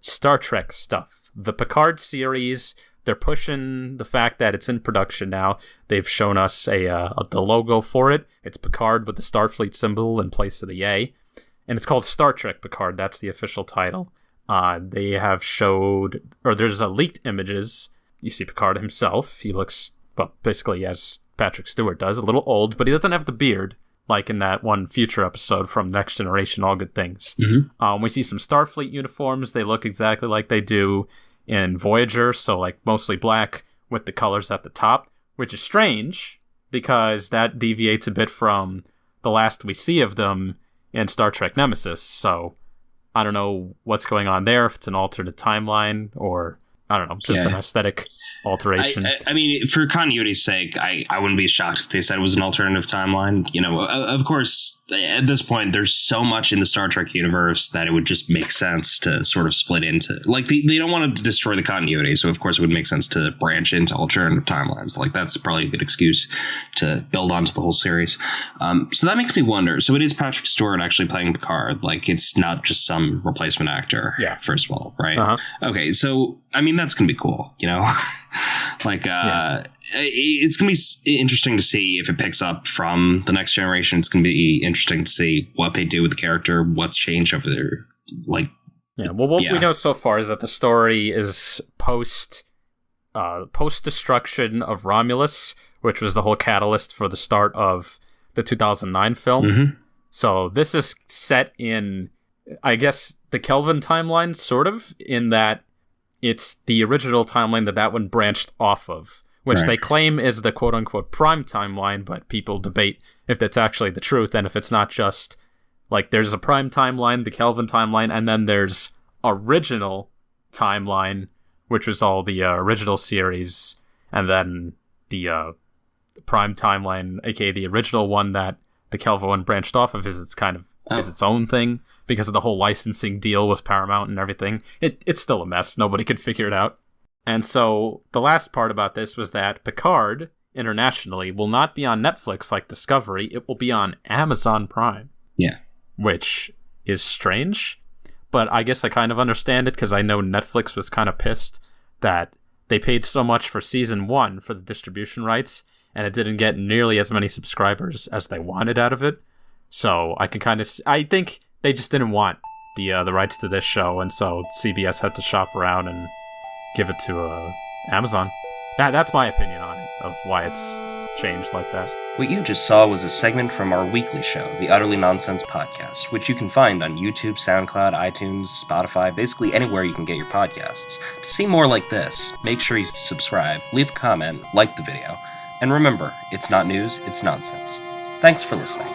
Star Trek stuff. The Picard series, they're pushing the fact that it's in production now. They've shown us the logo for it. It's Picard with the Starfleet symbol in place of the A. And it's called Star Trek Picard. That's the official title. They have there's leaked images. You see Picard himself. He looks, well, basically as Patrick Stewart does, a little old, but he doesn't have the beard, like in that one future episode from Next Generation, All Good Things. Mm-hmm. We see some Starfleet uniforms. They look exactly like they do in Voyager, so like mostly black with the colors at the top, which is strange because that deviates a bit from the last we see of them in Star Trek Nemesis. So I don't know what's going on there, if it's an alternate timeline or, I don't know, just an aesthetic alteration. I mean, for continuity's sake, I wouldn't be shocked if they said it was an alternative timeline. You know, of course, at this point, there's so much in the Star Trek universe that it would just make sense to sort of split into, like, they don't want to destroy the continuity. So, of course, it would make sense to branch into alternative timelines. Like, that's probably a good excuse to build onto the whole series. So that makes me wonder. So it is Patrick Stewart actually playing Picard. Like, it's not just some replacement actor, first of all, right? Uh-huh. Okay, so, I mean, that's going to be cool, you know? Like, it's going to be interesting to see if it picks up from the Next Generation. It's going to be interesting to see what they do with the character, what's changed over there. Like, what we know so far is that the story is post-destruction of Romulus, which was the whole catalyst for the start of the 2009 film. Mm-hmm. So this is set in, I guess, the Kelvin timeline, sort of, in that it's the original timeline that one branched off of, which they claim is the quote-unquote prime timeline, but people debate if that's actually the truth, and if it's not just, like, there's a prime timeline, the Kelvin timeline, and then there's original timeline, which was all the original series, and then the prime timeline, aka the original one that the Kelvin one branched off of, is its own thing because of the whole licensing deal with Paramount and everything. It's still a mess. Nobody could figure it out. And so the last part about this was that Picard internationally will not be on Netflix like Discovery. It will be on Amazon Prime. Yeah. Which is strange, but I guess I kind of understand it because I know Netflix was kind of pissed that they paid so much for season 1 for the distribution rights and it didn't get nearly as many subscribers as they wanted out of it. So I think they just didn't want the rights to this show, and so CBS had to shop around and give it to Amazon. That's my opinion on it, of why it's changed like that. What you just saw was a segment from our weekly show, the Utterly Nonsense Podcast, which you can find on YouTube, SoundCloud, iTunes, Spotify, basically anywhere you can get your podcasts. To see more like this, make sure you subscribe, leave a comment, like the video, and remember, it's not news, it's nonsense. Thanks for listening.